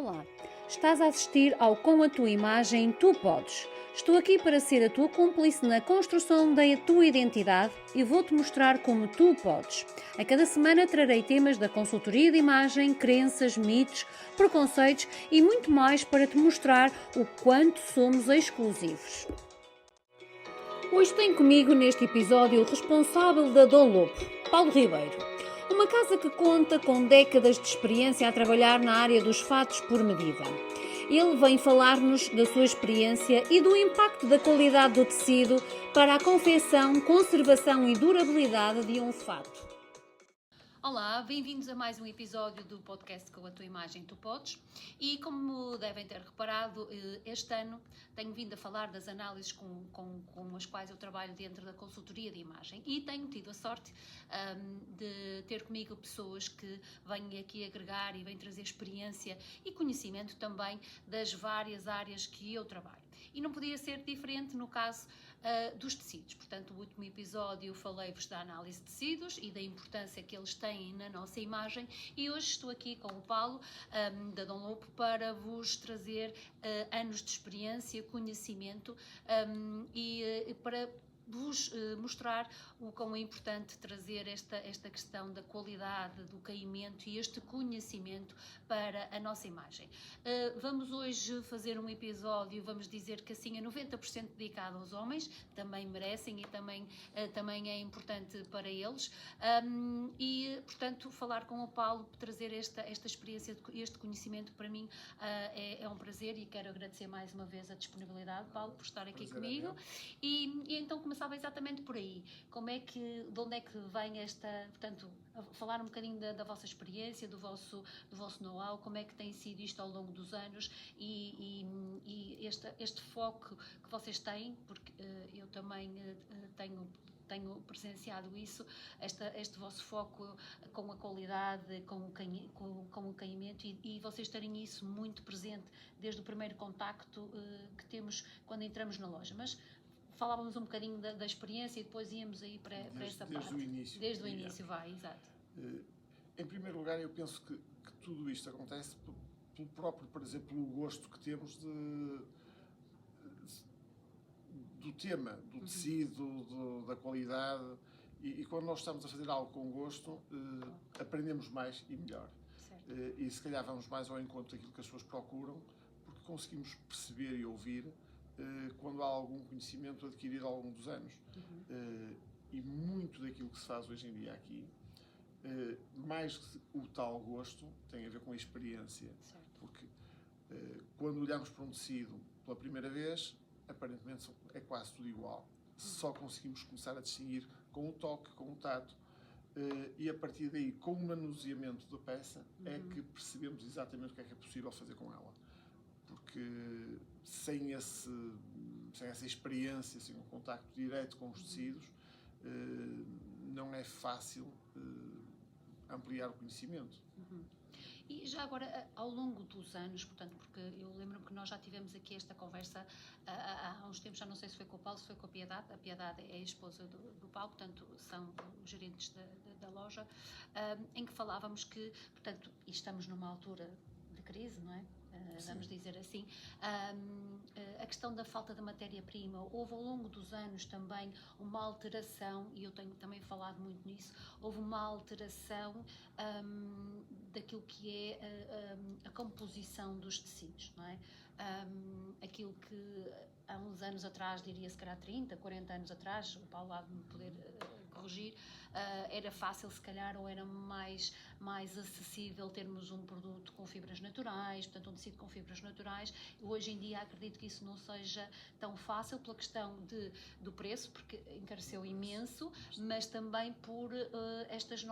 Olá, estás a assistir ao Com a Tua Imagem Tu Podes. Estou aqui para ser a tua cúmplice na construção da tua identidade e vou-te mostrar como tu podes. A cada semana trarei temas da consultoria de imagem, crenças, mitos, preconceitos e muito mais para te mostrar o quanto somos exclusivos. Hoje tenho comigo neste episódio o responsável da Dom Lopo, Paulo Ribeiro. Uma casa que conta com décadas de experiência a trabalhar na área dos fatos por medida. Ele vem falar-nos da sua experiência e do impacto da qualidade do tecido para a confecção, conservação e durabilidade de um fato. Olá, bem-vindos a mais um episódio do podcast Com a Tua Imagem Tu Podes. E como devem ter reparado, este ano tenho vindo a falar das análises com as quais eu trabalho dentro da consultoria de imagem e tenho tido a sorte de ter comigo pessoas que vêm aqui agregar e vêm trazer experiência e conhecimento também das várias áreas que eu trabalho. E não podia ser diferente no caso dos tecidos. Portanto, no último episódio falei-vos da análise de tecidos e da importância que eles têm na nossa imagem e hoje estou aqui com o Paulo da Dom Lopo para vos trazer anos de experiência, conhecimento e para vos mostrar o quão é importante trazer esta questão da qualidade do caimento e este conhecimento para a nossa imagem. Vamos hoje fazer um episódio, vamos dizer que assim é 90% dedicado aos homens, também merecem e também é importante para eles e, portanto, falar com o Paulo, trazer esta experiência, este conhecimento para mim é um prazer e quero agradecer mais uma vez a disponibilidade, Paulo, por estar aqui comigo e então começava exatamente por aí. De onde é que vem portanto, falar um bocadinho da vossa experiência, do vosso know-how, como é que tem sido isto ao longo dos anos e este foco que vocês têm, porque eu também tenho presenciado isso, este vosso foco com a qualidade, com o caimento e vocês terem isso muito presente desde o primeiro contacto que temos quando entramos na loja. Mas falávamos um bocadinho da experiência e depois íamos aí para essa parte. Desde o início, vai, exato. Em primeiro lugar, eu penso que tudo isto acontece pelo próprio, por exemplo, pelo gosto que temos do tema, do tecido, da qualidade e quando nós estamos a fazer algo com gosto, aprendemos mais e melhor. E se calhar vamos mais ao encontro daquilo que as pessoas procuram, porque conseguimos perceber e ouvir quando há algum conhecimento adquirido ao longo dos anos. E muito daquilo que se faz hoje em dia aqui, mais que o tal gosto, tem a ver com a experiência. Certo. Porque quando olhamos para um tecido pela primeira vez, aparentemente é quase tudo igual. Só conseguimos começar a distinguir com o toque, com o tato, e a partir daí, com o manuseamento da peça, é que percebemos exatamente o que é possível fazer com ela. Porque sem essa experiência, sem um contacto direto com os tecidos, não é fácil ampliar o conhecimento. E já agora, ao longo dos anos, portanto, porque eu lembro-me que nós já tivemos aqui esta conversa há uns tempos, já não sei se foi com o Paulo, se foi com a Piedade. A Piedade é a esposa do Paulo, portanto, são os gerentes da loja, em que falávamos que, portanto, e estamos numa altura de crise, não é? Vamos dizer assim, a questão da falta de matéria-prima, houve ao longo dos anos também uma alteração, e eu tenho também falado muito nisso, houve uma alteração daquilo que é a composição dos tecidos, não é? Aquilo que há uns anos atrás, diria se calhar 30, 40 anos atrás, o Paulo há de me poder corrigir, era fácil se calhar ou era mais acessível termos um produto com fibras naturais, portanto um tecido com fibras naturais. Hoje em dia acredito que isso não seja tão fácil pela questão do preço, porque encareceu imenso, mas também por estes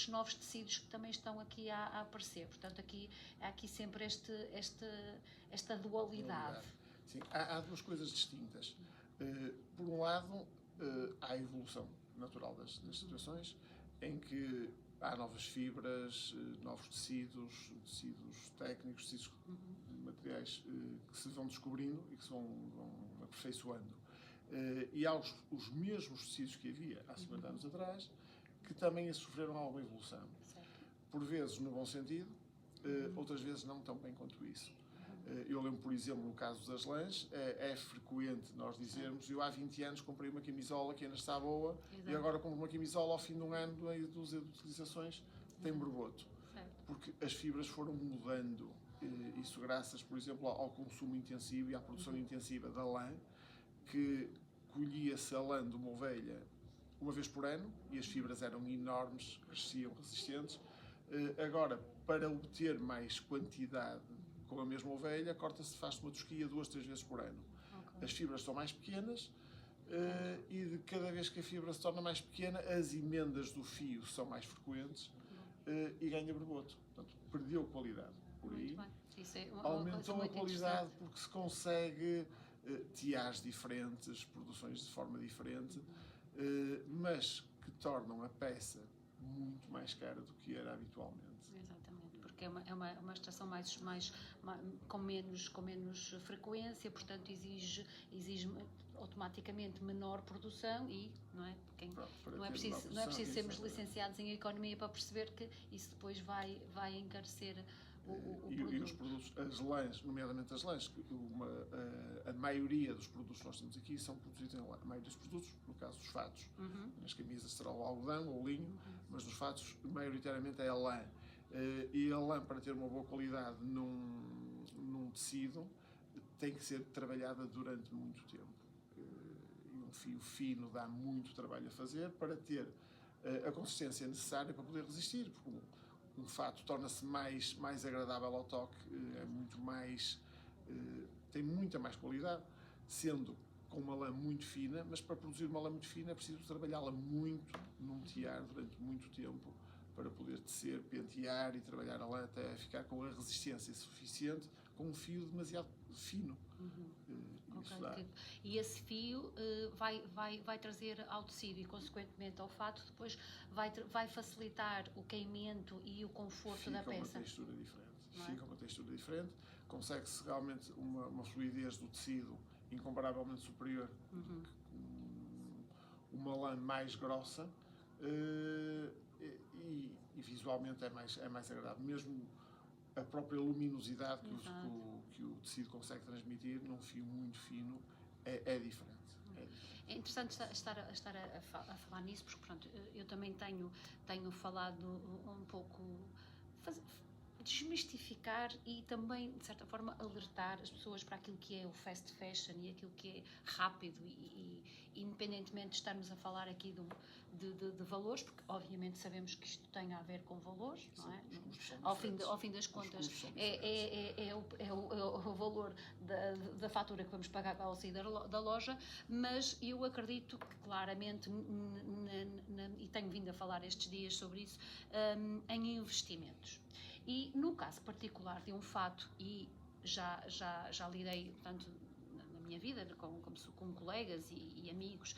novos tecidos que também estão aqui a aparecer. Portanto há aqui sempre esta dualidade. Sim, há duas coisas distintas. Por um lado, há a evolução natural das situações, em que há novas fibras, novos tecidos técnicos, tecidos materiais que se vão descobrindo e que se vão aperfeiçoando. E há os mesmos tecidos que havia há 50 anos atrás, que também sofreram alguma evolução. Certo. Por vezes no bom sentido, outras vezes não tão bem quanto isso. Eu lembro, por exemplo, no caso das lãs, é frequente nós dizermos: eu há 20 anos comprei uma camisola que ainda está boa, e agora compro uma camisola ao fim de um ano, meia dúzia de utilizações, tem borboto. Porque as fibras foram mudando, isso graças, por exemplo, ao consumo intensivo e à produção intensiva da lã, que colhia-se a lã de uma ovelha uma vez por ano, e as fibras eram enormes, cresciam, resistentes. Agora, para obter mais quantidade com a mesma ovelha, corta-se, faz-se uma tosquia 2, 3 vezes por ano. As fibras são mais pequenas, e de cada vez que a fibra se torna mais pequena, as emendas do fio são mais frequentes, e ganha borboto. Portanto, perdeu qualidade. Por aí, aumentou a qualidade porque se consegue tiares diferentes, produções de forma diferente, mas que tornam a peça muito mais cara do que era habitualmente. Exatamente, porque é uma extração com menos frequência, portanto exige automaticamente menor produção e, não é? Não é preciso sermos licenciados em economia para perceber que isso depois vai encarecer o produto. E os produtos, as lãs, nomeadamente as lãs, a maioria dos produtos que nós temos aqui são produzidos em lã. A maioria dos produtos, no caso dos fatos, nas camisas será o algodão ou o linho, mas nos fatos, maioritariamente é a lã. E a lã, para ter uma boa qualidade num tecido, tem que ser trabalhada durante muito tempo. E um fio fino dá muito trabalho a fazer para ter a consistência necessária para poder resistir. Porque um fato torna-se mais agradável ao toque, é muito mais, tem muita mais qualidade, sendo com uma lã muito fina, mas para produzir uma lã muito fina é preciso trabalhá-la muito num tiar durante muito tempo para poder tecer, pentear e trabalhar a lã até ficar com a resistência suficiente, com um fio demasiado fino. E esse fio vai trazer ao tecido e, consequentemente, ao fato, depois vai facilitar o caimento e o conforto da peça. Fica uma textura diferente, consegue-se realmente uma fluidez do tecido incomparavelmente superior, uma lã mais grossa, e visualmente é mais agradável. Mesmo a própria luminosidade que o tecido consegue transmitir num fio muito fino é diferente. É interessante estar a falar nisso, porque pronto, eu também tenho falado um pouco, desmistificar e também, de certa forma, alertar as pessoas para aquilo que é o fast fashion e aquilo que é rápido e independentemente de estarmos a falar aqui de valores, porque obviamente sabemos que isto tem a ver com valores, não é? Ao fim das contas é o valor da fatura que vamos pagar ao sair da loja, mas eu acredito que claramente, e tenho vindo a falar estes dias sobre isso, em investimentos. E no caso particular de um fato, e já lidei tanto na minha vida com colegas e amigos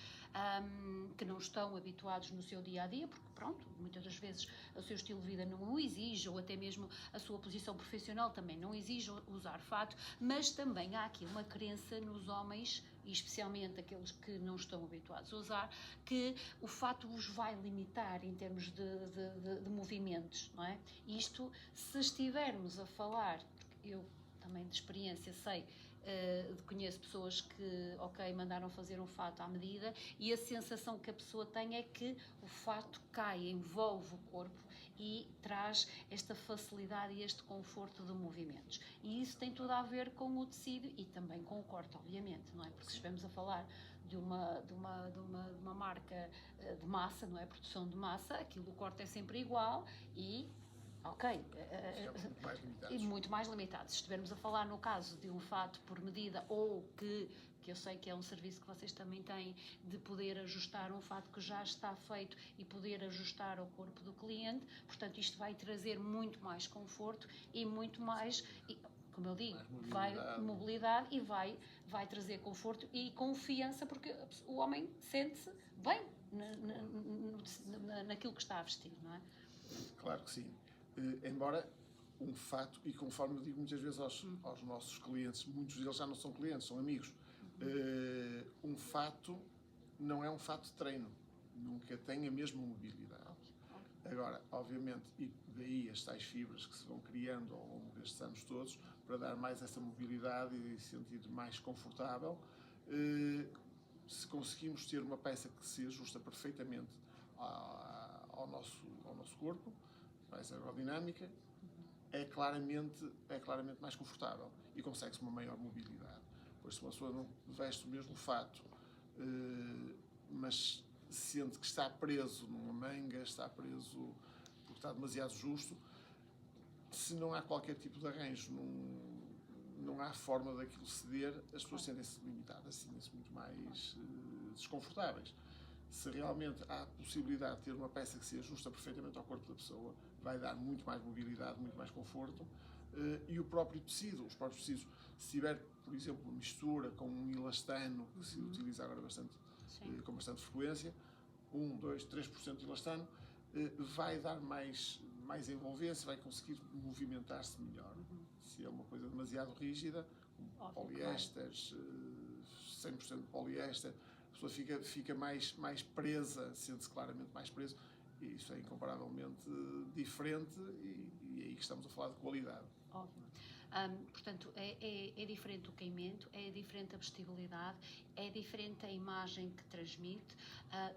que não estão habituados no seu dia-a-dia, porque pronto, muitas das vezes o seu estilo de vida não o exige, ou até mesmo a sua posição profissional também não exige usar fato, mas também há aqui uma crença nos homens, e especialmente aqueles que não estão habituados a usar, que o fato os vai limitar em termos de movimentos, não é? Isto, se estivermos a falar, porque eu também de experiência sei, conheço pessoas que, mandaram fazer um fato à medida e a sensação que a pessoa tem é que o fato cai, envolve o corpo e traz esta facilidade e este conforto de movimentos. E isso tem tudo a ver com o tecido e também com o corte, obviamente, não é? Porque se estivermos a falar de uma marca de massa, não é? Produção de massa, aquilo do corte é sempre igual e muito mais limitados. Se estivermos a falar no caso de um fato por medida ou que eu sei que é um serviço que vocês também têm, de poder ajustar um fato que já está feito e poder ajustar ao corpo do cliente, portanto isto vai trazer muito mais conforto e muito mais, como eu digo, mobilidade e vai trazer conforto e confiança, porque o homem sente-se bem naquilo que está a vestir, não é? Claro que sim. Embora um fato, e conforme eu digo muitas vezes aos nossos clientes, muitos deles já não são clientes, são amigos, um fato não é um fato de treino, nunca tem a mesma mobilidade. Agora, obviamente, e daí as tais fibras que se vão criando ao longo destes anos todos, para dar mais essa mobilidade e sentir mais confortável, se conseguimos ter uma peça que se ajusta perfeitamente ao nosso corpo, mais aerodinâmica, é claramente mais confortável e consegue-se uma maior mobilidade. Pois se uma pessoa não veste o mesmo fato, mas sente que está preso numa manga, está preso porque está demasiado justo, se não há qualquer tipo de arranjo, não há forma daquilo ceder, as pessoas sentem-se limitadas, sentem-se muito mais desconfortáveis. Se realmente há a possibilidade de ter uma peça que se ajusta perfeitamente ao corpo da pessoa, vai dar muito mais mobilidade, muito mais conforto, e o próprio tecido, os próprios tecidos, se tiver, por exemplo, uma mistura com um elastano, que se utiliza agora com bastante frequência, 1, 2, 3% de elastano, vai dar mais envolvência, vai conseguir movimentar-se melhor. Se é uma coisa demasiado rígida, como poliésteres, 100% de poliéster, a pessoa fica mais presa, sente-se claramente mais preso, e isso é incomparavelmente diferente, e é aí que estamos a falar de qualidade. Óbvio. Portanto, é diferente o caimento, é diferente a vestibilidade, é diferente a imagem que transmite,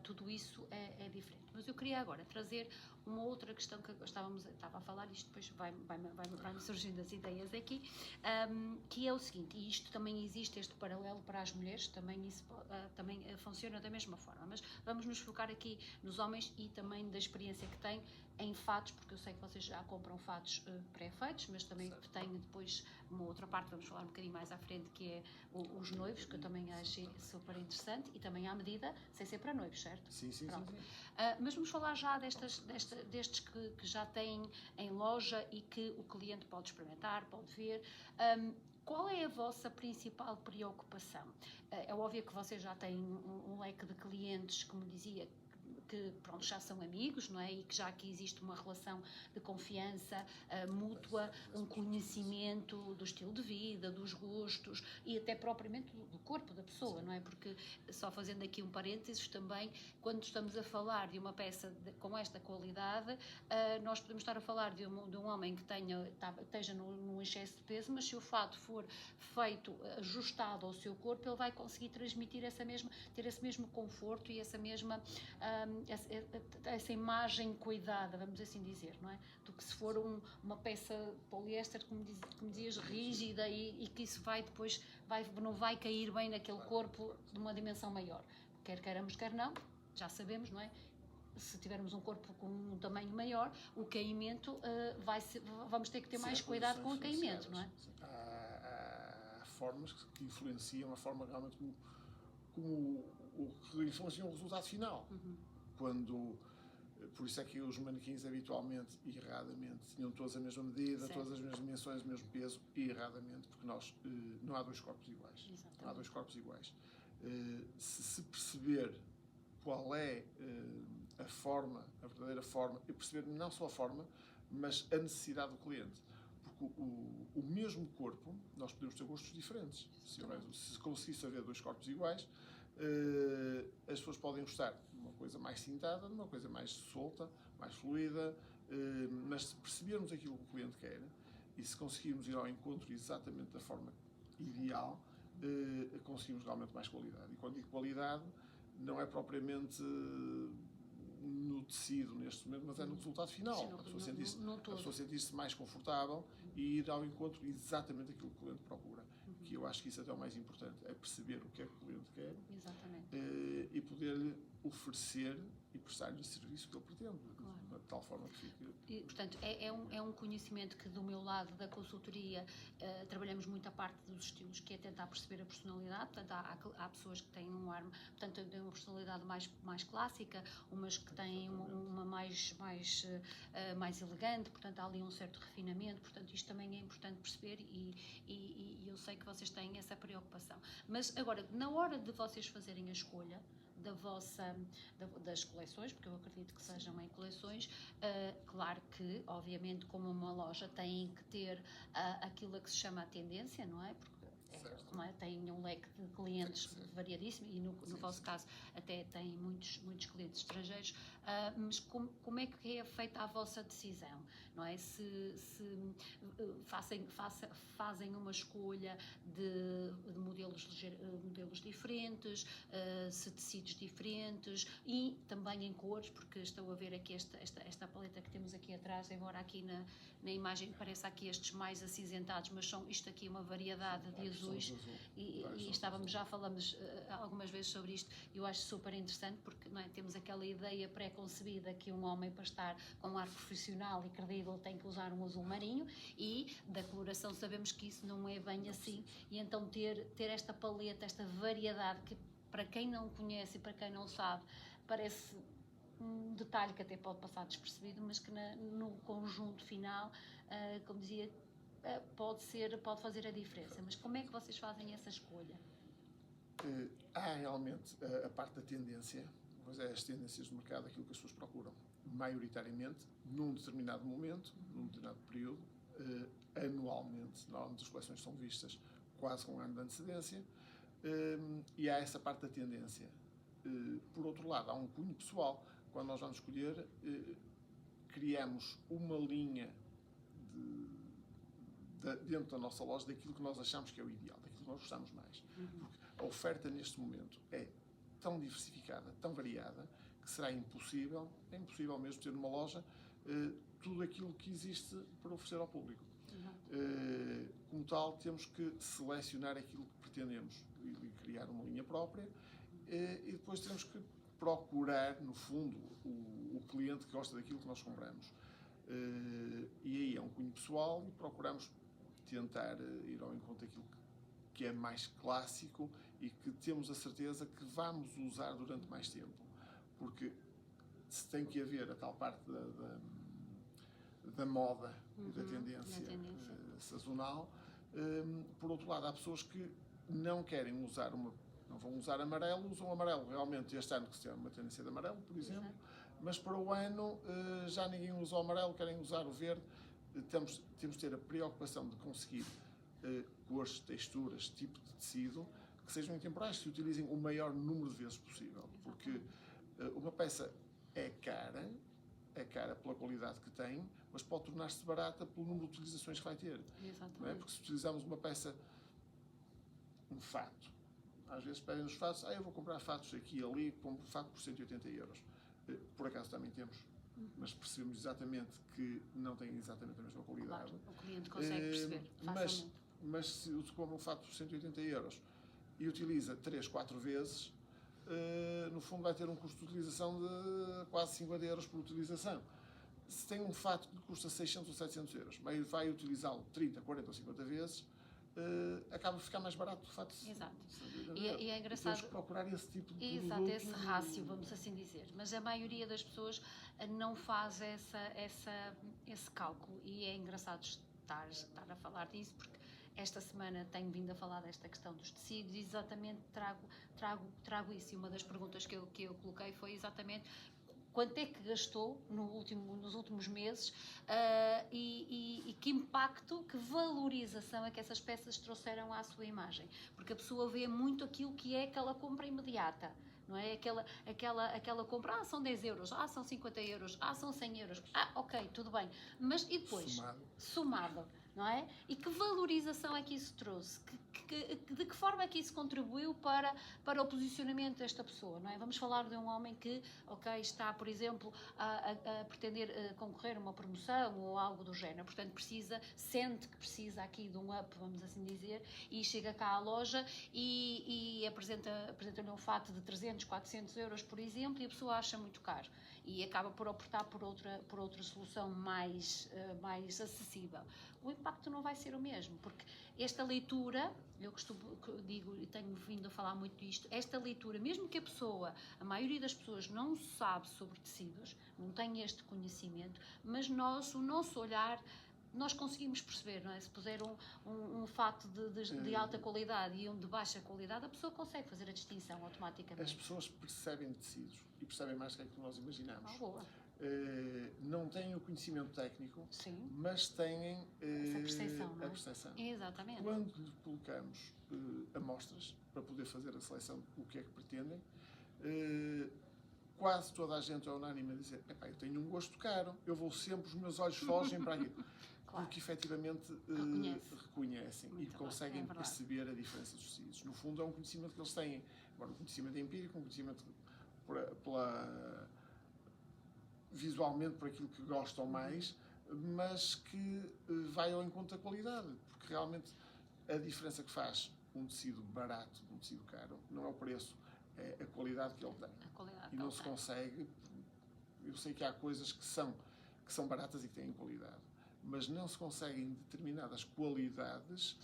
tudo isso é diferente. Mas eu queria agora trazer uma outra questão que estava a falar, isto depois vai-me surgindo as ideias aqui, que é o seguinte, e isto também existe, este paralelo para as mulheres, também isso também funciona da mesma forma, mas vamos nos focar aqui nos homens e também da experiência que têm em fatos, porque eu sei que vocês já compram fatos pré-feitos, mas também têm depois uma outra parte, vamos falar um bocadinho mais à frente, que é os noivos, que eu também achei super interessante, e também à medida, sem ser para noivos, certo? Sim. Mas vamos falar já destes que já têm em loja e que o cliente pode experimentar, pode ver. Qual é a vossa principal preocupação? É óbvio que vocês já têm um leque de clientes, como dizia, que pronto, já são amigos, não é? E que já aqui existe uma relação de confiança mútua, um conhecimento do estilo de vida, dos gostos e até propriamente do corpo da pessoa, não é? Porque, só fazendo aqui um parênteses também, quando estamos a falar de uma peça com esta qualidade, nós podemos estar a falar de um homem que esteja num excesso de peso, mas se o fato for feito, ajustado ao seu corpo, ele vai conseguir transmitir ter esse mesmo conforto e essa imagem cuidada, vamos assim dizer, não é? Do que se for uma peça poliéster, como dizias, rígida e que isso depois não vai cair bem naquele corpo de uma dimensão maior. Quer queiramos, quer não, já sabemos, não é? Se tivermos um corpo com um tamanho maior, o caimento vamos ter que ter mais cuidado com o caimento, não é? Há formas que influenciam a forma realmente como que influenciam o resultado final. Por isso é que os manequins habitualmente, erradamente, tinham todos a mesma medida, todas as mesmas dimensões, o mesmo peso, erradamente, porque não há dois corpos iguais. Exatamente. Não há dois corpos iguais. Se perceber qual é a verdadeira forma, e perceber não só a forma, mas a necessidade do cliente. Porque o mesmo corpo, nós podemos ter gostos diferentes. Se conseguisse haver dois corpos iguais, as pessoas podem gostar de uma coisa mais cintada, de uma coisa mais solta, mais fluida, mas se percebermos aquilo que o cliente quer e se conseguirmos ir ao encontro exatamente da forma ideal, conseguimos realmente mais qualidade. E quando digo qualidade, não é propriamente no tecido neste momento, mas é no resultado final. Sim, a pessoa sentir-se mais confortável e ir ao encontro exatamente aquilo que o cliente procura. Que eu acho que isso é até o mais importante, é perceber o que é que o cliente quer. Exatamente. E poder-lhe oferecer e prestar-lhe o serviço que ele pretende, de tal forma que fique... E, portanto, é um conhecimento que do meu lado da consultoria trabalhamos muito a parte dos estilos, que é tentar perceber a personalidade. Portanto, há pessoas que têm um ar, portanto, têm uma personalidade mais clássica, umas que têm uma mais elegante, portanto há ali um certo refinamento, portanto isto também é importante perceber e eu sei que vocês têm essa preocupação. Mas agora, na hora de vocês fazerem a escolha das coleções, porque eu acredito que sejam em coleções, claro que, obviamente, como uma loja, têm que ter aquilo a que se chama a tendência, não é? Porque Certo. não é? Tem um leque de clientes Sim, sim. variadíssimo e no Sim, vosso sim. caso até tem muitos clientes estrangeiros, mas como é que é feita a vossa decisão, não é? Se fazem uma escolha de modelos diferentes, se tecidos diferentes e também em cores, porque estou a ver aqui esta paleta que temos aqui atrás, embora aqui na imagem pareça aqui estes mais acinzentados, mas isto aqui é uma variedade de azuis já falamos algumas vezes sobre isto. Eu acho super interessante porque, não é, temos aquela ideia pré-concebida que um homem, para estar com um ar profissional e credível, tem que usar um azul marinho, e da coloração sabemos que isso não é bem assim, e então ter esta paleta, esta variedade, que para quem não conhece e para quem não sabe parece um detalhe que até pode passar despercebido, mas que no conjunto final, como dizia, pode fazer a diferença. Mas como é que vocês fazem essa escolha? Há realmente a parte da tendência, pois é, as tendências do mercado, aquilo que as pessoas procuram maioritariamente, num determinado momento, num determinado período, anualmente. Normalmente as coleções são vistas quase com um ano de antecedência, e há essa parte da tendência. Por outro lado, há um cunho pessoal. Quando nós vamos escolher, criamos uma linha dentro da nossa loja daquilo que nós achamos que é o ideal, daquilo que nós gostamos mais. Porque a oferta neste momento é tão diversificada, tão variada, que será impossível, é impossível mesmo ter numa loja tudo aquilo que existe para oferecer ao público. Como tal, temos que selecionar aquilo que pretendemos e criar uma linha própria, e depois temos que procurar, no fundo, o cliente que gosta daquilo que nós compramos. E aí é um cunho pessoal e procuramos tentar ir ao encontro daquilo que é mais clássico e que temos a certeza que vamos usar durante mais tempo. Porque se tem que haver a tal parte da moda e da tendência sazonal, por outro lado, há pessoas que não querem usar não vão usar amarelo, usam amarelo realmente este ano, que se tem uma tendência de amarelo, por exemplo, mas para o ano já ninguém usa o amarelo, querem usar o verde. Temos de ter a preocupação de conseguir cores, texturas, tipo de tecido que sejam intemporais, que se utilizem o maior número de vezes possível, porque uma peça é cara pela qualidade que tem, mas pode tornar-se barata pelo número de utilizações que vai ter. Não é? Porque se utilizarmos uma peça, um fato, às vezes pedem-nos fatos, eu vou comprar fatos aqui e ali, compro fato por 180 euros. Por acaso também temos, mas percebemos exatamente que não tem exatamente a mesma qualidade. Claro, o cliente consegue perceber facilmente. Mas se compra um fato por 180 euros e utiliza 3, 4 vezes, no fundo vai ter um custo de utilização de quase 50 euros por utilização. Se tem um fato que custa 600 ou 700 euros, mas vai utilizá-lo 30, 40 ou 50 vezes, acaba por ficar mais barato de fato. Exato. E é engraçado. Temos que procurar esse tipo de produto. Exato, esse rácio, vamos assim dizer. Mas a maioria das pessoas não faz esse cálculo, e é engraçado estar a falar disso, porque esta semana tenho vindo a falar desta questão dos tecidos e exatamente trago isso. E uma das perguntas que eu coloquei foi exatamente quanto é que gastou nos últimos meses, e que impacto, que valorização é que essas peças trouxeram à sua imagem. Porque a pessoa vê muito aquilo que é aquela compra imediata. Não é? Aquela compra, são 10 euros, são 50 euros, são 100 euros, ok, tudo bem. Mas e depois? Somado, não é? E que valorização é que isso trouxe? De que forma é que isso contribuiu para o posicionamento desta pessoa, não é? Vamos falar de um homem que, está, por exemplo, a pretender concorrer a uma promoção ou algo do género, portanto sente que precisa aqui de um up, vamos assim dizer, e chega cá à loja e apresenta-lhe um fato de 300, 400 euros, por exemplo, e a pessoa acha muito caro e acaba por optar por outra solução mais acessível. O impacto não vai ser o mesmo, porque esta leitura, digo e tenho vindo a falar muito disto, esta leitura, mesmo que a maioria das pessoas não sabe sobre tecidos, não tem este conhecimento, mas o nosso olhar, nós conseguimos perceber, não é? Se puser um fato de alta qualidade e um de baixa qualidade, a pessoa consegue fazer a distinção automaticamente. As pessoas percebem tecidos e percebem mais do que nós imaginamos. Boa. não têm o conhecimento técnico, Sim. mas têm Essa percepção, não é? a percepção. Exatamente. Quando lhe colocamos amostras para poder fazer a seleção do que é que pretendem, quase toda a gente é unânime a dizer: epá, eu tenho um gosto caro, eu vou sempre, os meus olhos fogem para aquilo. Claro. Porque efetivamente reconhecem e Muito conseguem bem, é perceber a diferença dos tecidos. No fundo, é um conhecimento que eles têm. Agora, um conhecimento empírico, um conhecimento visualmente por aquilo que gostam mais, mas que vai ao encontro da qualidade. Porque realmente a diferença que faz um tecido barato de um tecido caro não é o preço, é a qualidade que ele tem. E não se consegue. Eu sei que há coisas que são baratas e que têm qualidade, mas não se conseguem determinadas qualidades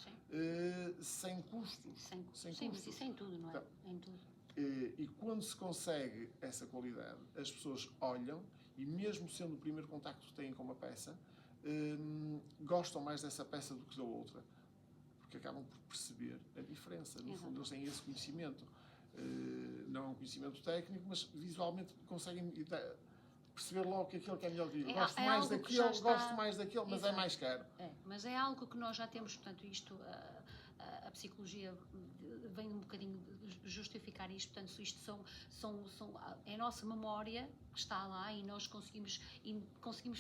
sem custos. Sem custos. E sem tudo, não é? Então, em tudo. E quando se consegue essa qualidade, as pessoas olham e, mesmo sendo o primeiro contacto que têm com uma peça, gostam mais dessa peça do que da outra, porque acabam por perceber a diferença. No fundo, eles têm esse conhecimento. Não é um conhecimento técnico, mas visualmente conseguem perceber logo que aquele que é melhor que eu. Gosto mais daquele, mas é mais caro. Mas é algo que nós já temos, portanto, isto, a psicologia vem um bocadinho justificar isto, portanto, isto é a nossa memória que está lá e nós conseguimos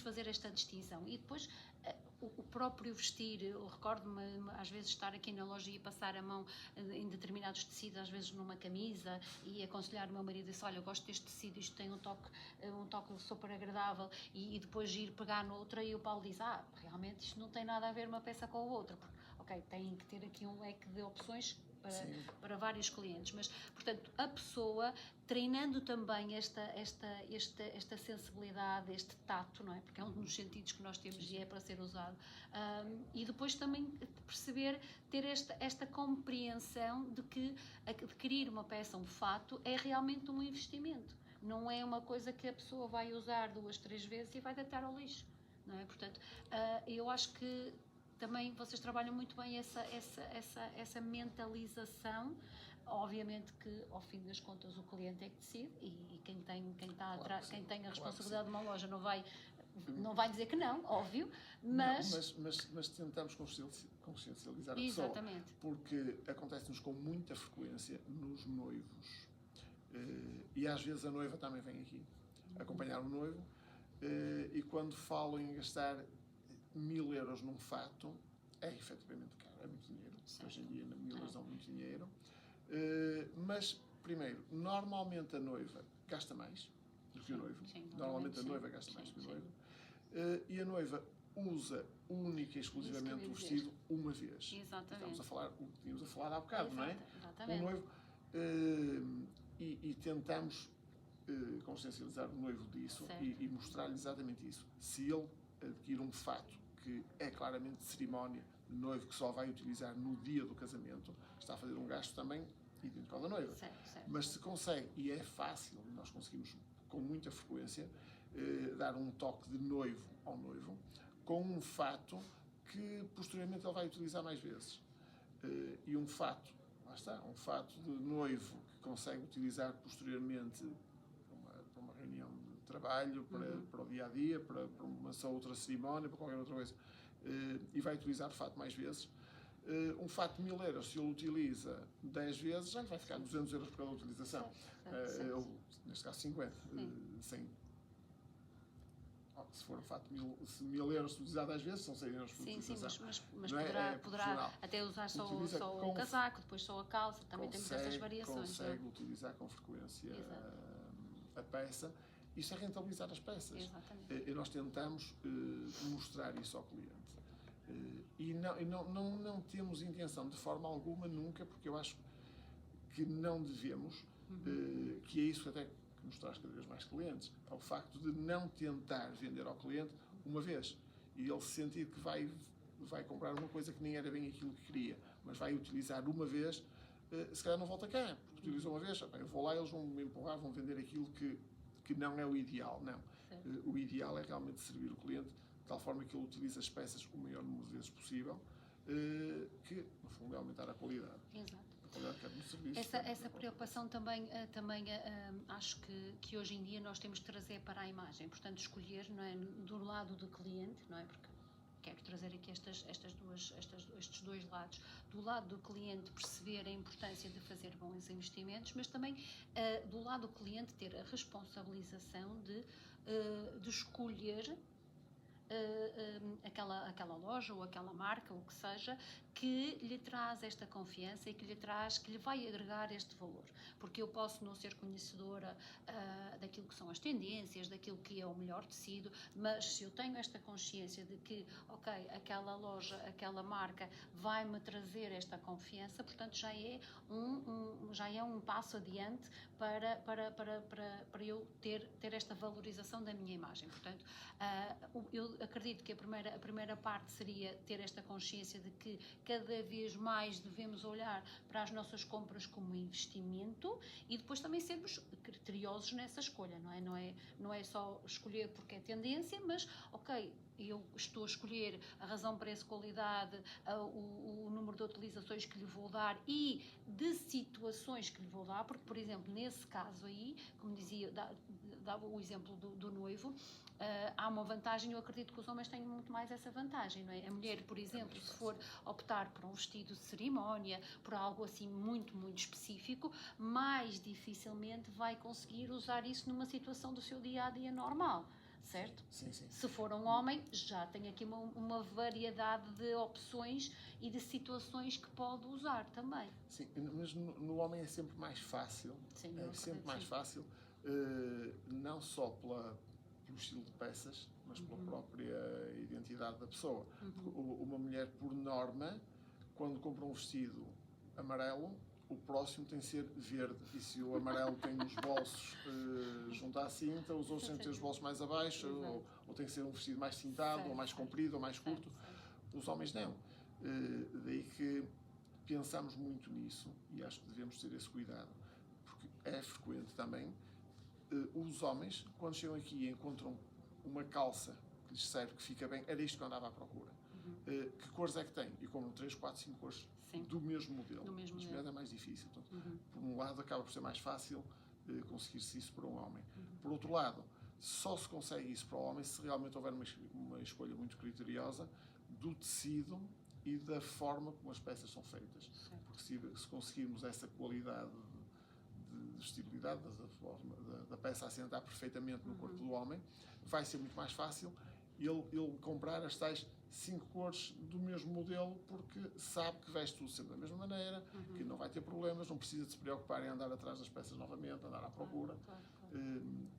fazer esta distinção. E depois o próprio vestir, eu recordo-me às vezes estar aqui na loja e passar a mão em determinados tecidos, às vezes numa camisa, e aconselhar o meu marido, disse: olha, eu gosto deste tecido, isto tem um toque super agradável, e depois ir pegar noutra, e o Paulo diz: realmente isto não tem nada a ver uma peça com a outra, porque, ok, tem que ter aqui um leque de opções para vários clientes, mas, portanto, a pessoa treinando também esta sensibilidade, este tato, não é? Porque é um dos sentidos que nós temos e é para ser usado. E depois também perceber, ter esta compreensão de que adquirir uma peça, um fato, é realmente um investimento. Não é uma coisa que a pessoa vai usar 2, 3 vezes e vai deitar ao lixo, não é? Portanto, eu acho que também vocês trabalham muito bem essa mentalização. Obviamente que, ao fim das contas, o cliente é que decide, e quem tem a responsabilidade de uma loja não vai dizer que não, óbvio, mas... Mas tentamos consciencializar a Exatamente. pessoa, porque acontece-nos com muita frequência nos noivos, e às vezes a noiva também vem aqui acompanhar o noivo, e quando falam em gastar 1000 euros num fato, é efetivamente caro, é muito dinheiro. Hoje em dia, 1000 euros é muito dinheiro. Mas, primeiro, normalmente a noiva gasta mais do que o noivo. Normalmente a noiva gasta mais do que o noivo. E a noiva usa única e exclusivamente o vestido uma vez. Exatamente. Estamos a falar o que tínhamos a falar há bocado, não é? Exatamente. O noivo, e tentamos consciencializar o noivo disso e mostrar-lhe exatamente isso. Se ele adquire um fato que é claramente de cerimónia, de noivo, que só vai utilizar no dia do casamento, está a fazer um gasto também idêntico ao da noiva. Certo. Mas se consegue, e é fácil, nós conseguimos com muita frequência dar um toque de noivo ao noivo, com um fato que posteriormente ele vai utilizar mais vezes. E um fato, lá está, um fato de noivo que consegue utilizar posteriormente para uma reunião de trabalho, para o dia-a-dia, para uma só outra cerimónia, para qualquer outra coisa, e vai utilizar de fato mais vezes. Um fato de 1000 euros, se ele utiliza 10 vezes, já lhe vai ficar 200 euros por cada utilização. Neste caso 50. Se for um fato de 1000 euros, se utilizar 10 vezes, são 100 euros por utilização. Mas é? poderá até usar só o casaco, depois só a calça, também temos essas variações. Consegue utilizar com frequência a peça. Isso é rentabilizar as peças. Exatamente. E nós tentamos mostrar isso ao cliente. E não temos intenção, de forma alguma, nunca, porque eu acho que não devemos, que é isso até que nos traz cada vez mais clientes, é o facto de não tentar vender ao cliente uma vez, e ele sentir que vai comprar uma coisa que nem era bem aquilo que queria, mas vai utilizar uma vez, se calhar não volta cá, porque utilizou uma vez, eu vou lá, eles vão me empurrar, vão vender aquilo que não é o ideal, não. O ideal é realmente servir o cliente de tal forma que ele utilize as peças o maior número de vezes possível, que, no fundo, é aumentar a qualidade. Exato. qualidade, quer no serviço. Essa preocupação também acho que hoje em dia nós temos de trazer para a imagem, portanto escolher, não é, do lado do cliente, não é, porque quero trazer aqui estes dois lados, do lado do cliente perceber a importância de fazer bons investimentos, mas também do lado do cliente ter a responsabilização de escolher aquela loja ou aquela marca, ou o que seja, que lhe traz esta confiança e que lhe vai agregar este valor. Porque eu posso não ser conhecedora daquilo que são as tendências, daquilo que é o melhor tecido, mas se eu tenho esta consciência de que, ok, aquela loja, aquela marca vai-me trazer esta confiança, portanto já é um passo adiante para eu ter esta valorização da minha imagem. Portanto, eu acredito que a primeira parte seria ter esta consciência de que cada vez mais devemos olhar para as nossas compras como investimento e depois também sermos criteriosos nessa escolha, não é só escolher porque é tendência, mas ok, eu estou a escolher a razão, preço, qualidade, o número de utilizações que lhe vou dar e de situações que lhe vou dar, porque, por exemplo, nesse caso aí, como dizia, dava o exemplo do noivo, há uma vantagem, eu acredito que os homens têm muito mais essa vantagem, não é? A mulher, por exemplo, se for optar por um vestido de cerimónia, por algo assim muito, muito específico, mais dificilmente vai conseguir usar isso numa situação do seu dia-a-dia normal. Certo? Sim, sim. Se for um homem, já tem aqui uma variedade de opções e de situações que pode usar também. Sim, mas no homem é sempre mais fácil. Sim, é sempre mais fácil, não só pelo estilo de peças, mas pela própria identidade da pessoa. Uma mulher, por norma, quando compra um vestido amarelo, o próximo tem que ser verde, e se o amarelo tem os bolsos junto à cinta, os outros têm que ter os bolsos mais abaixo, ou tem que ser um vestido mais cintado, ou mais comprido, ou mais curto. Os homens não. Daí que pensamos muito nisso, e acho que devemos ter esse cuidado, porque é frequente também os homens, quando chegam aqui e encontram uma calça que lhes serve, que fica bem, era isto que eu andava à procura. Que cores é que tem? E compram 3, 4, 5 cores do mesmo modelo. As mulheres é mais difícil. Portanto, por um lado, acaba por ser mais fácil conseguir-se isso para um homem. Por outro lado, só se consegue isso para o homem se realmente houver uma escolha muito criteriosa do tecido e da forma como as peças são feitas. Porque se conseguirmos essa qualidade de vestibilidade da peça assentar perfeitamente no corpo do homem, vai ser muito mais fácil ele comprar as tais 5 cores do mesmo modelo, porque sabe que veste tudo sempre da mesma maneira, que não vai ter problemas, não precisa de se preocupar em andar atrás das peças novamente, andar à procura.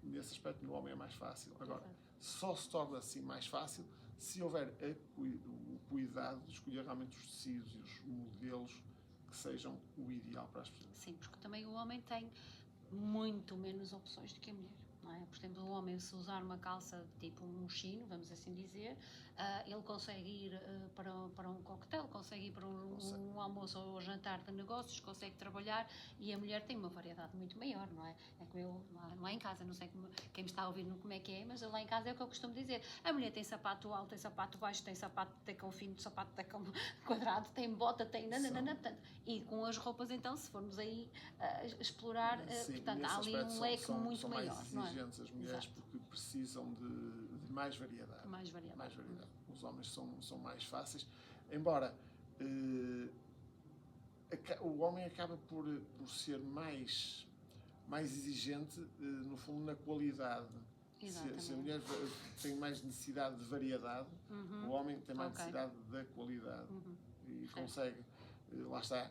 Nesse aspecto, no homem é mais fácil. Agora, só se torna assim mais fácil se houver o cuidado de escolher realmente os tecidos e os modelos que sejam o ideal para as pessoas. Sim, porque também o homem tem muito menos opções do que a mulher. Não é? Por exemplo, o homem, se usar uma calça tipo um chino, vamos assim dizer, ele consegue ir para um coquetel, consegue ir para um almoço ou jantar de negócios, consegue trabalhar, e a mulher tem uma variedade muito maior, não é? É como eu lá em casa, não sei quem me está a ouvir como é que é, mas lá em casa é o que eu costumo dizer. A mulher tem sapato alto, tem sapato baixo, tem sapato de tacão fino, sapato de tacão quadrado, tem bota, tem nananana, portanto, e com as roupas, então, se formos aí explorar, portanto, há ali um leque muito maior. São mais exigentes as mulheres, porque precisam de mais variedade. Mais variedade. Os homens são mais fáceis, embora o homem acaba por ser mais exigente, no fundo, na qualidade. Se a mulher tem mais necessidade de variedade, o homem tem mais necessidade da qualidade. E consegue, lá está,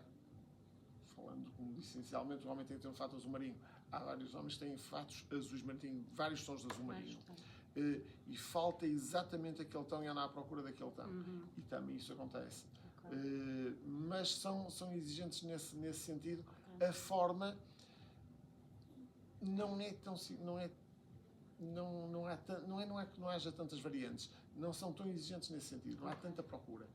falando como disse essencialmente, o homem tem que ter um fato azul marinho. Há vários homens que têm fatos azuis marinho, têm vários tons de azul marinho. E falta exatamente aquele tom e andar à procura daquele tom. E também isso acontece. Mas são exigentes nesse sentido. A forma não é que não haja tantas variantes, não são tão exigentes nesse sentido, não há tanta procura.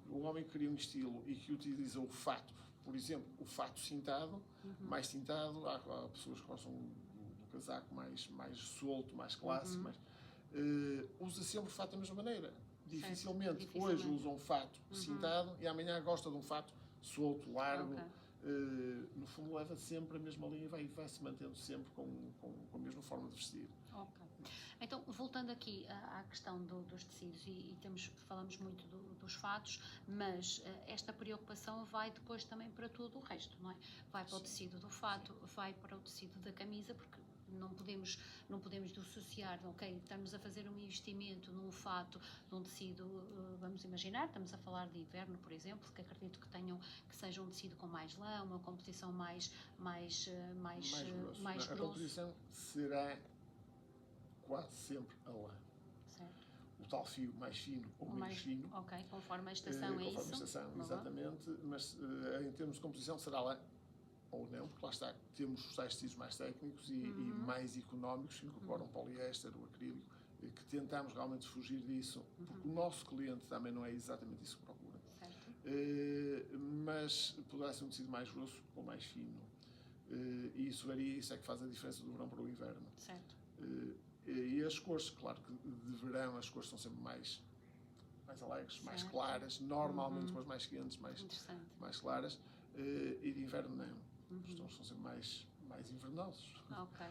O homem que cria um estilo e que utiliza o fato, por exemplo, o fato cintado, mais cintado, há pessoas que gostam do casaco mais solto, mais clássico, usa sempre o fato da mesma maneira. Dificilmente hoje usam um fato cintado e amanhã gosta de um fato solto, largo, no fundo leva sempre a mesma linha e vai se mantendo sempre com a mesma forma de vestir. Ok. Então, voltando aqui à questão dos tecidos, e falamos muito dos fatos, mas esta preocupação vai depois também para tudo o resto, não é? Vai para o tecido do fato, vai para o tecido da camisa, porque não podemos dissociar, ok, estamos a fazer um investimento num fato, num tecido, vamos imaginar, estamos a falar de inverno, por exemplo, que acredito que seja um tecido com mais lã, uma composição mais grosso. A grosso. composição será quase sempre a lã. Certo. O tal fio mais fino ou menos fino. Ok, conforme a estação é isso? Conforme a estação, exatamente. Mas em termos de composição será lã ou não, porque lá está, temos os tais tecidos mais técnicos e mais económicos, que incorporam poliéster, o acrílico, que tentamos realmente fugir disso, porque o nosso cliente também não é exatamente isso que procura. Certo. Mas poderá ser um tecido mais grosso ou mais fino. E isso varia, isso é que faz a diferença do verão para o inverno. Certo. E as cores, claro que de verão as cores são sempre mais alegres, certo. mais claras, normalmente cores mais quentes, mais claras, e de inverno não. Os tons são sempre mais invernosos. Ok.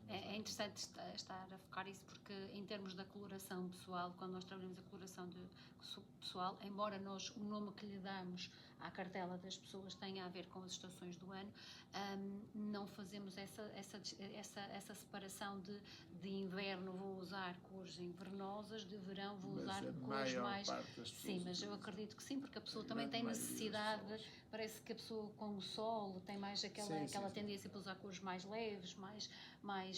É interessante estar a focar isso, porque em termos da coloração pessoal, quando nós trabalhamos a coloração pessoal, embora o nome que lhe damos à cartela das pessoas tenha a ver com as estações do ano, não fazemos essa separação de inverno vou usar cores invernosas, de verão vou usar cores mais... Sim, mas eu acredito que sim, porque a pessoa também tem necessidade, parece que a pessoa com o sol tem mais aquela tendência para usar cores mais leves,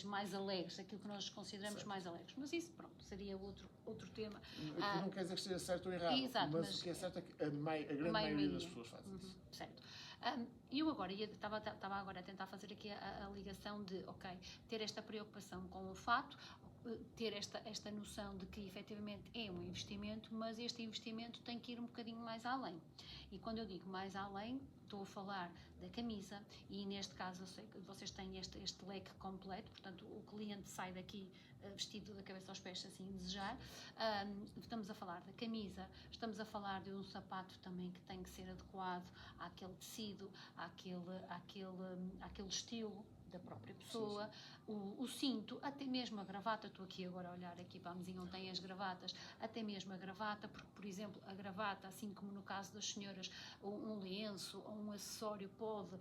mais alegres, aquilo que nós consideramos certo. Mais alegres. Mas isso, pronto, seria outro tema. Não quer dizer que seja certo ou errado, exato, mas o que é certo é que a grande maioria das pessoas faz isso. Certo. Eu agora estava agora a tentar fazer aqui a ligação de, ok, ter esta preocupação com o fato, ter esta noção de que efetivamente é um investimento, mas este investimento tem que ir um bocadinho mais além. E quando eu digo mais além, estou a falar da camisa, e neste caso eu sei que vocês têm este leque completo, portanto o cliente sai daqui vestido da cabeça aos pés, se assim desejar. Estamos a falar da camisa, estamos a falar de um sapato também que tem que ser adequado àquele tecido, àquele estilo da própria pessoa, o cinto, até mesmo a gravata. Estou aqui agora a olhar aqui para a mesinha onde tem as gravatas, até mesmo a gravata, porque, por exemplo, a gravata, assim como no caso das senhoras, um lenço ou um acessório pode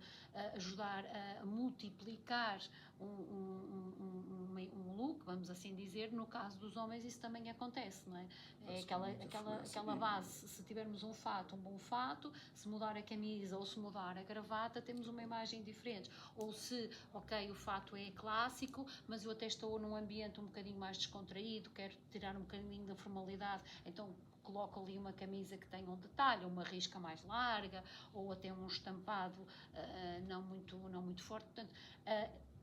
ajudar a multiplicar um look, vamos assim dizer. No caso dos homens isso também acontece, não é? É aquela base, se tivermos um bom fato, se mudar a camisa ou se mudar a gravata, temos uma imagem diferente. Ou se, ok, o fato é clássico, mas eu até estou num ambiente um bocadinho mais descontraído, quero tirar um bocadinho da formalidade, então coloco ali uma camisa que tenha um detalhe, uma risca mais larga, ou até um estampado não muito forte. Portanto,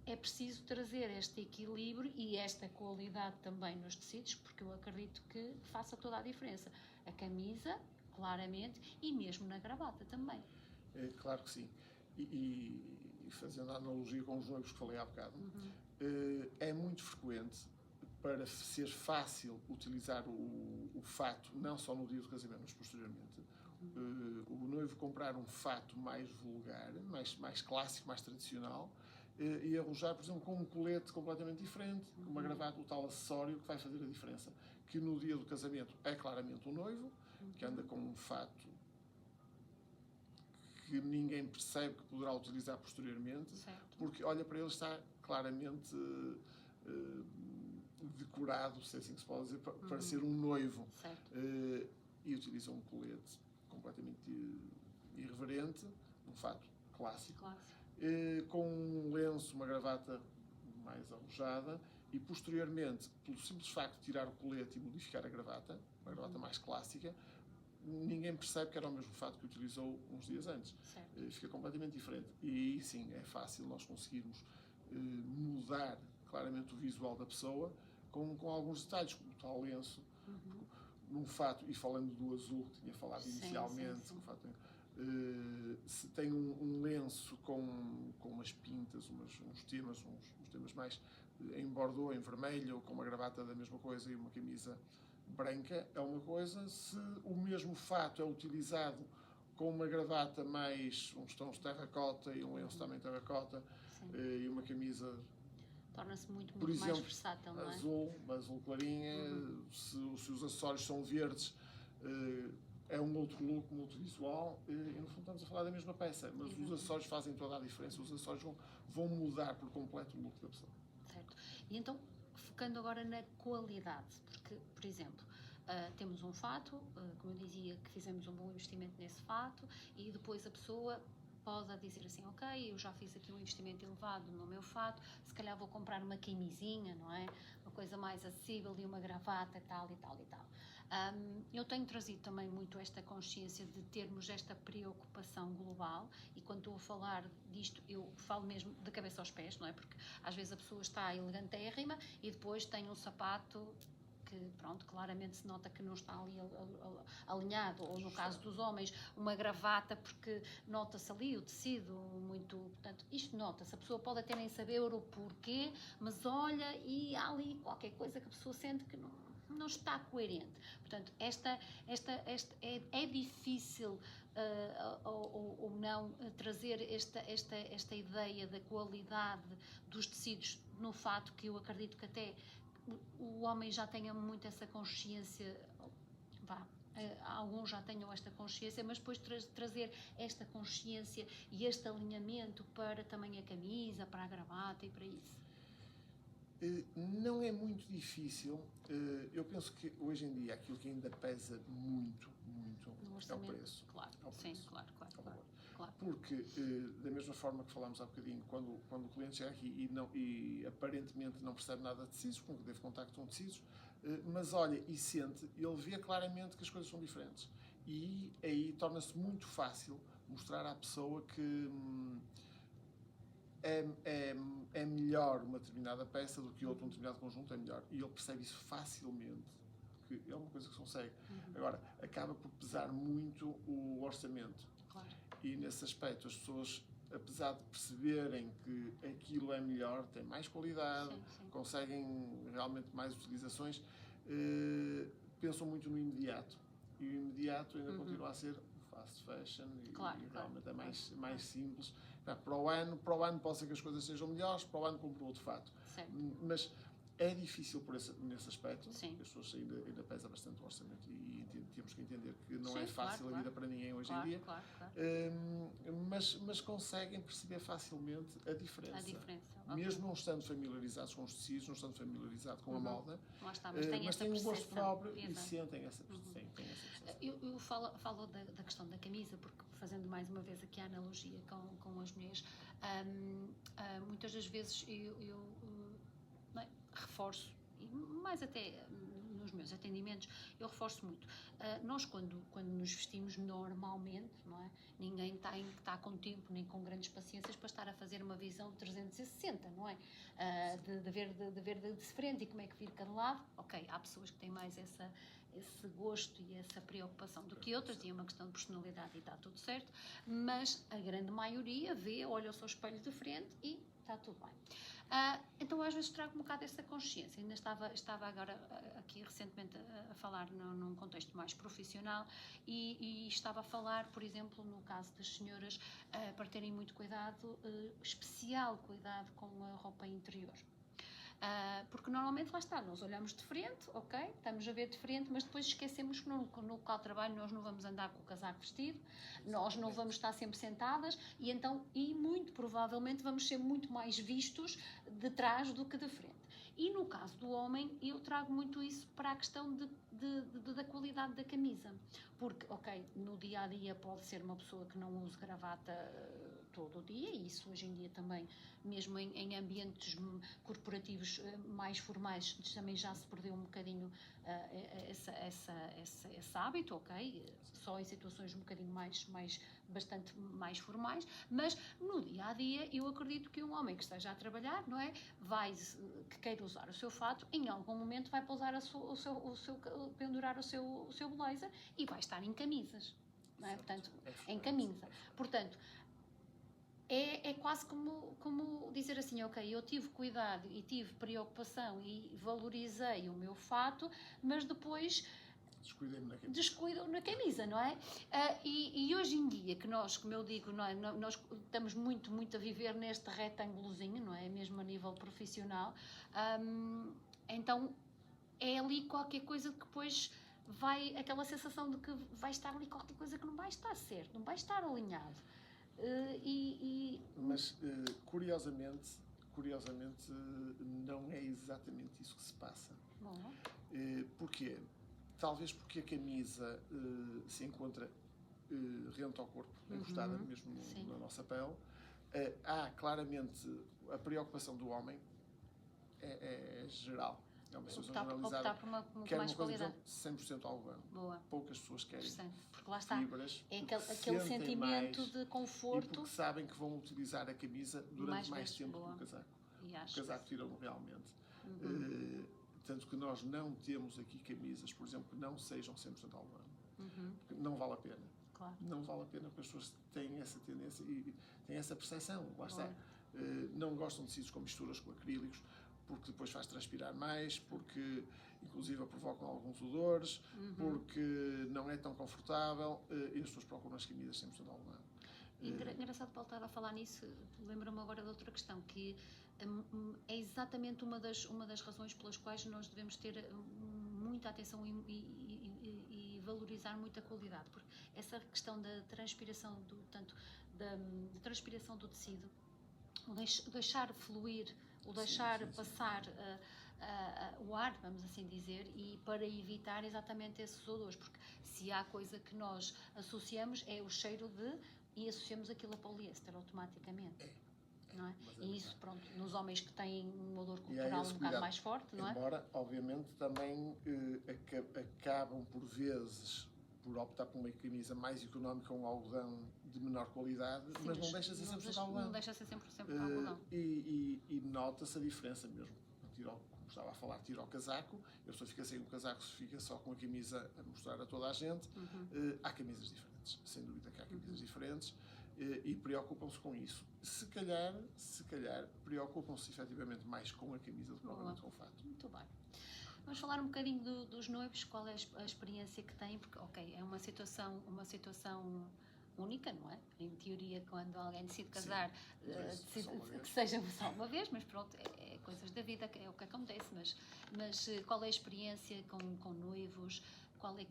é preciso trazer este equilíbrio e esta qualidade também nos tecidos, porque eu acredito que faça toda a diferença. A camisa, claramente, e mesmo na gravata também. Claro que sim. E fazendo a analogia com os noivos que falei há bocado, é muito frequente, para ser fácil utilizar o fato, não só no dia do casamento, mas posteriormente, o noivo comprar um fato mais vulgar, mais clássico, mais tradicional, e arrojar, por exemplo, com um colete completamente diferente, com uma gravata, o tal acessório que vai fazer a diferença. Que no dia do casamento é claramente o noivo, que anda com um fato que ninguém percebe que poderá utilizar posteriormente, certo. Porque olha para ele, está claramente decorado, se é assim que se pode dizer, para ser um noivo. E utiliza um colete completamente irreverente, um fato clássico. Com um lenço, uma gravata mais arrojada, e posteriormente, pelo simples facto de tirar o colete e modificar a gravata, uma gravata mais clássica, ninguém percebe que era o mesmo fato que utilizou uns dias antes. Fica completamente diferente. E aí sim, é fácil nós conseguirmos mudar claramente o visual da pessoa com alguns detalhes, como o tal lenço, num fato, e falando do azul que tinha falado inicialmente, sim. O fato, se tem um lenço com umas pintas, uns temas mais em bordô, em vermelho, ou com uma gravata da mesma coisa e uma camisa branca, é uma coisa. Se o mesmo fato é utilizado com uma gravata mais uns tons terracota e um lenço também terracota e uma camisa, torna-se muito por mais exemplo, versátil, não é? azul clarinha. Se os acessórios são verdes, é um outro look, um outro visual, e no fundo estamos a falar da mesma peça, mas os acessórios fazem toda a diferença. Os acessórios vão mudar por completo o look da pessoa. Certo. E então, focando agora na qualidade, porque, por exemplo, temos um fato, como eu dizia, que fizemos um bom investimento nesse fato, e depois a pessoa pode dizer assim, ok, eu já fiz aqui um investimento elevado no meu fato, se calhar vou comprar uma camisinha, não é? Uma coisa mais acessível e uma gravata e tal e tal e tal. Eu tenho trazido também muito esta consciência de termos esta preocupação global, e quando estou a falar disto, eu falo mesmo de cabeça aos pés, não é? Porque às vezes a pessoa está elegantérrima e depois tem um sapato que, pronto, claramente se nota que não está ali alinhado, ou no caso dos homens, uma gravata, porque nota-se ali o tecido muito, portanto, isto nota-se, a pessoa pode até nem saber o porquê, mas olha e há ali qualquer coisa que a pessoa sente que não está coerente. Portanto, é difícil ou não trazer esta ideia da qualidade dos tecidos no fato, que eu acredito que até o homem já tenha muito essa consciência, alguns já tenham esta consciência, mas depois trazer esta consciência e este alinhamento para também a camisa, para a gravata e para isso. Não é muito difícil. Eu penso que hoje em dia aquilo que ainda pesa muito é o preço. Claro, é o preço. Sim, claro. Porque, da mesma forma que falámos há bocadinho, quando o cliente chega aqui e aparentemente não percebe nada de tecidos, porque teve contacto com tecidos, mas olha e sente, ele vê claramente que as coisas são diferentes. E aí torna-se muito fácil mostrar à pessoa que é melhor uma determinada peça do que outra, um determinado conjunto é melhor. E ele percebe isso facilmente, que é uma coisa que se consegue. Agora, acaba por pesar muito o orçamento. Claro. E nesse aspecto as pessoas, apesar de perceberem que aquilo é melhor, tem mais qualidade, conseguem realmente mais utilizações, pensam muito no imediato. E o imediato ainda continua a ser fast fashion e realmente é mais simples. Para o ano pode ser que as coisas sejam melhores, para o ano compro outro fato. Certo. Mas é difícil nesse aspecto. Sim. As pessoas ainda pesa bastante o orçamento e temos que entender que não é Sim, fácil a vida para ninguém hoje em dia. Claro. Mas conseguem perceber facilmente a diferença. Mesmo não estando familiarizados com os tecidos, não estando familiarizados com a moda, lá está, mas têm um gosto próprio e sentem essa percepção. Eu falo da questão da camisa, porque fazendo mais uma vez aqui a analogia com as mulheres, muitas das vezes eu reforço, e mais até nos meus atendimentos, eu reforço muito. Nós, quando nos vestimos normalmente, não é? Ninguém está com tempo nem com grandes paciências para estar a fazer uma visão de 360, não é? De ver de frente e como é que vir cada lado. Ok, há pessoas que têm mais esse gosto e essa preocupação do que outras, e é uma questão de personalidade e está tudo certo, mas a grande maioria olha o seu espelho de frente e está tudo bem. Então às vezes trago um bocado essa consciência. Ainda estava agora aqui recentemente a falar num contexto mais profissional e estava a falar, por exemplo, no caso das senhoras, para terem muito cuidado, especial cuidado com a roupa interior. Porque normalmente lá está, nós olhamos de frente, ok, estamos a ver de frente, mas depois esquecemos que no local de trabalho nós não vamos andar com o casaco vestido, nós não vamos estar sempre sentadas e muito provavelmente vamos ser muito mais vistos de trás do que de frente. E no caso do homem, eu trago muito isso para a questão da qualidade da camisa, porque, ok, no dia a dia pode ser uma pessoa que não use gravata todo o dia, e isso hoje em dia também, mesmo em ambientes corporativos mais formais, também já se perdeu um bocadinho esse hábito, ok? Só em situações um bocadinho bastante mais formais, mas no dia-a-dia eu acredito que um homem que esteja a trabalhar, não é? Que queira usar o seu fato, em algum momento vai pousar pendurar o seu blazer e vai estar em camisas, não é? Portanto, em camisa. Portanto, é quase como dizer assim, ok, eu tive cuidado e tive preocupação e valorizei o meu fato, mas depois Descuidei-me na camisa. Descuidam na camisa, não é? E hoje em dia, que nós, como eu digo, não é? Nós estamos muito a viver neste retângulozinho, não é? Mesmo a nível profissional, então é ali qualquer coisa que depois vai, aquela sensação de que vai estar ali qualquer coisa que não vai estar certo, não vai estar alinhado. Mas, curiosamente, não é exatamente isso que se passa. Bom, Porquê? Talvez porque a camisa se encontra rente ao corpo, encostada mesmo na nossa pele. Há claramente a preocupação do homem, é geral. É uma situação generalizada. optar por uma Quer mais uma coisa, qualidade. por exemplo, 100% algodão. Boa. Poucas pessoas querem Porque lá está, fibras. é porque aquele sentem sentimento mais de e conforto. porque sabem que vão utilizar a camisa durante mais vezes, tempo boa. que o casaco. E O acho casaco tira-me realmente. Tanto que nós não temos aqui camisas, por exemplo, que não sejam 100% algodão. Porque não vale a pena. Claro. Não vale a pena porque as pessoas têm essa tendência e têm essa percepção. Lá está. Não gostam de tecidos com misturas com acrílicos, porque depois faz transpirar mais, porque inclusive provocam alguns odores, porque não é tão confortável e as pessoas procuram as camisas 100% algodão. Engraçado voltar a falar nisso, lembro-me agora de outra questão, que é exatamente uma das razões pelas quais nós devemos ter muita atenção e valorizar muito a qualidade, porque essa questão da transpiração da transpiração do tecido, o deixar fluir, o deixar passar o ar, vamos assim dizer, e para evitar exatamente esses odores, porque se há coisa que nós associamos é o cheiro e associamos aquilo a poliéster automaticamente. Não é? E isso, pronto, nos homens que têm um odor corporal um bocado mais forte, não é? Embora, obviamente, também acabam por vezes por optar por uma camisa mais económica, um algodão de menor qualidade, Sim, mas não deixa de ser 100% algodão. Não deixa de ser 100% algodão. E nota-se a diferença mesmo. Como estava a falar, tira o casaco, a pessoa fica sem o casaco, fica só com a camisa a mostrar a toda a gente. Há camisas diferentes, sem dúvida que há camisas diferentes. E preocupam-se com isso. Se calhar preocupam-se efetivamente mais com a camisa do que propriamente com o fato. Muito bem. Vamos falar um bocadinho dos noivos, qual é a experiência que têm, porque, ok, é uma situação única, não é? Em teoria, quando alguém decide casar, decide que seja só uma vez, mas pronto, é coisas da vida, é o que acontece, mas qual é a experiência com noivos? Qual é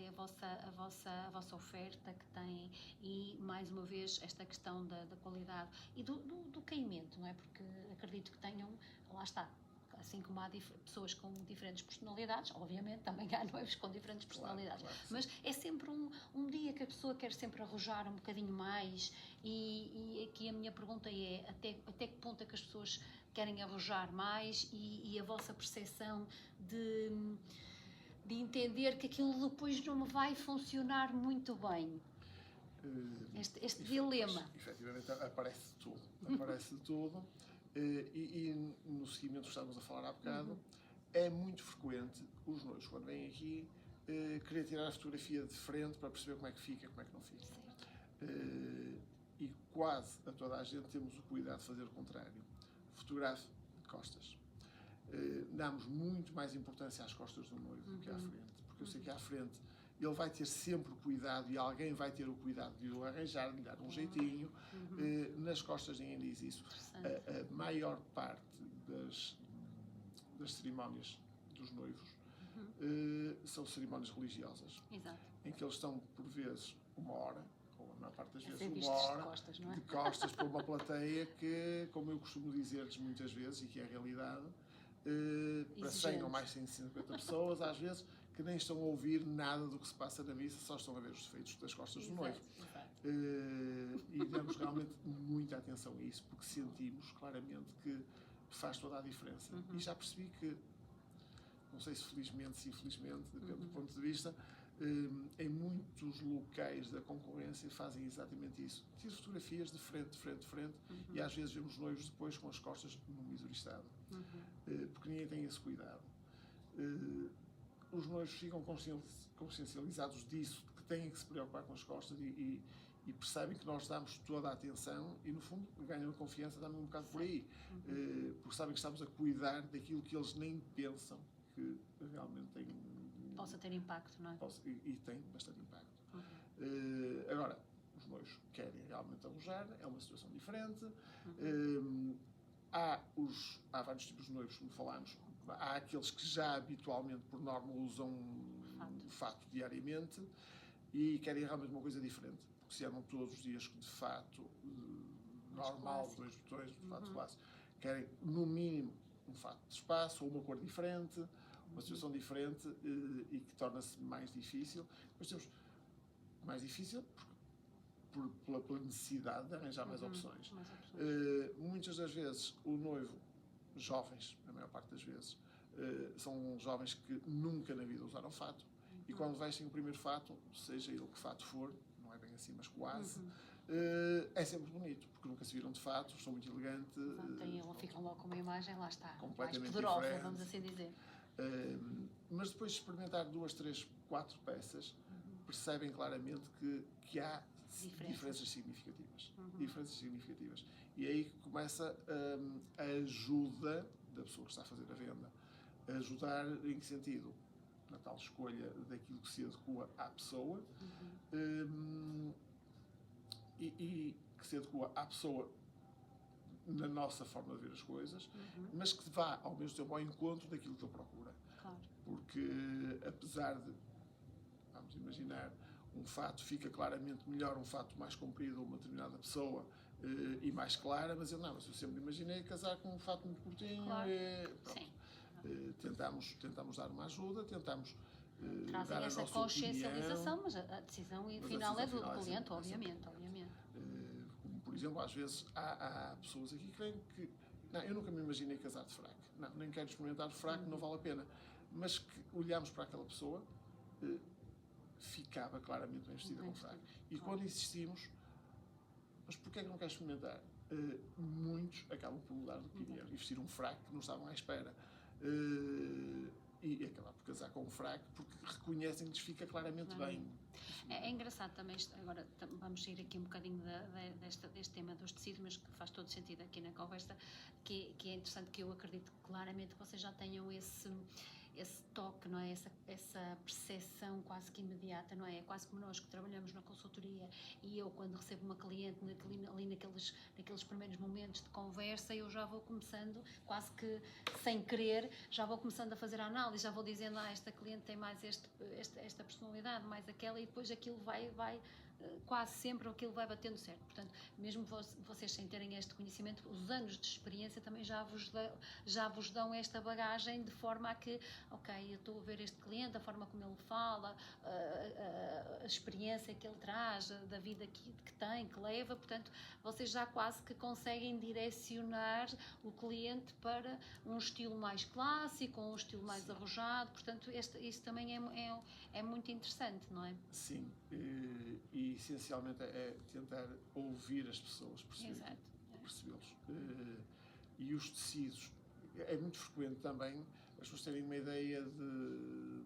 a vossa oferta que têm e, mais uma vez, esta questão da qualidade e do caimento, não é? Porque acredito que tenham, lá está, assim como há pessoas com diferentes personalidades, obviamente também há noivos com diferentes personalidades, claro, mas é sempre um dia que a pessoa quer sempre arrojar um bocadinho mais e aqui a minha pergunta é até que ponto é que as pessoas querem arrojar mais e a vossa percepção de entender que aquilo depois não me vai funcionar muito bem. Este dilema. Efetivamente aparece de tudo. E no seguimento que estávamos a falar há bocado, é muito frequente os noivos, quando vêm aqui, querer tirar a fotografia de frente para perceber como é que fica, como é que não fica. E quase a toda a gente temos o cuidado de fazer o contrário. Fotografe de costas. Damos muito mais importância às costas do noivo do que à frente, porque eu sei que à frente ele vai ter sempre o cuidado e alguém vai ter o cuidado de o arranjar, de lhe dar um jeitinho. Nas costas ninguém diz isso. A maior parte das cerimónias dos noivos são cerimónias religiosas. Exato. Em que eles estão, por vezes, uma hora, ou na maior parte das vezes, uma hora de costas, não é? de costas para uma plateia que, como eu costumo dizer-lhes muitas vezes, e que é a realidade, para 100 ou mais 150 pessoas, às vezes, que nem estão a ouvir nada do que se passa na missa, só estão a ver os defeitos das costas do noivo. E damos realmente muita atenção a isso, porque sentimos claramente que faz toda a diferença. E já percebi que, não sei se felizmente, se infelizmente, depende do ponto de vista, em muitos locais da concorrência fazem exatamente isso. Tiram fotografias de frente, e às vezes vemos noivos depois com as costas num mísero estado. Porque ninguém tem esse cuidado. Os noivos ficam consciencializados disso, que têm que se preocupar com as costas e percebem que nós damos toda a atenção e, no fundo, ganham confiança também um bocado por aí. Porque sabem que estamos a cuidar daquilo que eles nem pensam que realmente têm possa ter impacto, não é? E tem bastante impacto. Uhum. Agora, os noivos querem realmente alojar, é uma situação diferente. Há vários tipos de noivos, como falámos. Há aqueles que já habitualmente, por norma, usam fato diariamente e querem realmente uma coisa diferente. Porque se andam todos os dias de fato normal, clássico. 2 botões, de fato clássico, querem no mínimo um fato de espaço ou uma cor diferente, uma situação diferente e que torna-se mais difícil. Depois temos mais difícil pela necessidade de arranjar mais opções. Muitas das vezes o noivo, jovens, a maior parte das vezes, são jovens que nunca na vida usaram fato e quando vestem o primeiro fato, seja ele que fato for, não é bem assim, mas quase, é sempre bonito, porque nunca se viram de fato, são muito elegantes. Ficam logo com uma imagem, lá está, completamente mais poderosa, diferente. vamos assim dizer. Mas depois de experimentar 2, 3, 4 peças, percebem claramente que há diferenças significativas. Diferenças significativas. E aí que começa a ajuda da pessoa que está a fazer a venda. Ajudar em que sentido? Na tal escolha daquilo que se adequa à pessoa e que se adequa à pessoa na nossa forma de ver as coisas, mas que vá ao mesmo tempo ao encontro daquilo que ele procura. Claro. Porque apesar de, vamos imaginar, um fato fica claramente melhor, um fato mais comprido a uma determinada pessoa e mais clara, mas eu sempre imaginei casar com um fato muito curtinho. Claro. Sim. Tentamos dar uma ajuda, tentamos trazem dar essa consciencialização, mas a decisão final é do cliente, obviamente. Como, por exemplo, às vezes há pessoas aqui que creem que eu nunca me imaginei casar de fraque, nem quero experimentar de fraque, não vale a pena, mas que olhamos para aquela pessoa, ficava claramente bem vestida com fraque. E quando insistimos, mas porquê é que não queres experimentar? Muitos acabam por mudar de opinião e vestir um fraque que não estavam à espera. E acabar por casar com um fraque porque reconhecem que lhes fica claramente bem. É engraçado também, agora vamos sair aqui um bocadinho deste tema dos tecidos, mas que faz todo sentido aqui na conversa, que é interessante, que eu acredito claramente que vocês já tenham esse toque, não é? Essa percepção quase que imediata, não é? É quase como nós que trabalhamos na consultoria e eu, quando recebo uma cliente ali naqueles primeiros momentos de conversa, eu já vou começando, quase que sem querer, já vou começando a fazer a análise, já vou dizendo, esta cliente tem mais esta personalidade, mais aquela, e depois aquilo vai quase sempre aquilo vai batendo certo. Portanto, mesmo vocês sem terem este conhecimento, os anos de experiência também já vos dão esta bagagem de forma a que, eu estou a ver este cliente, a forma como ele fala, a experiência que ele traz, da vida que tem, que leva, portanto, vocês já quase que conseguem direcionar o cliente para um estilo mais clássico, um estilo mais arrojado, portanto, isso também é muito interessante, não é? Sim, e essencialmente é tentar ouvir as pessoas, percebê-los. E os tecidos, é muito frequente também as pessoas terem uma ideia de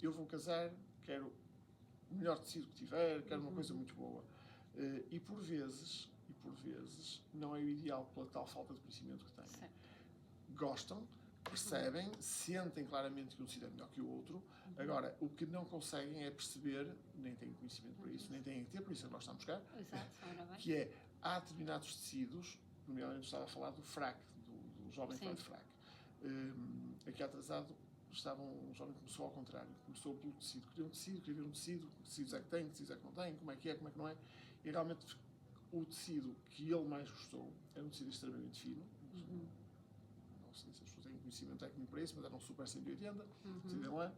eu vou casar, quero o melhor tecido que tiver, quero uma coisa muito boa. E por vezes não é o ideal pela tal falta de conhecimento que têm. Certo. Gostam, percebem, sentem claramente que um tecido é melhor que o outro. Agora, o que não conseguem é perceber, nem têm conhecimento para isso, nem têm que ter, por isso é que nós estamos cá. Exato, que é, há determinados tecidos, nomeadamente estava a falar do fraque, do jovem que vai de fraque. Aqui atrasado, um jovem que começou ao contrário, começou pelo tecido, queria ver um tecido, que tecidos é que tem, que tecidos é que não tem, como é que não é, e realmente o tecido que ele mais gostou era um tecido extremamente fino, não sei se as pessoas têm conhecimento técnico para isso, mas era um super 180, tecido em lã.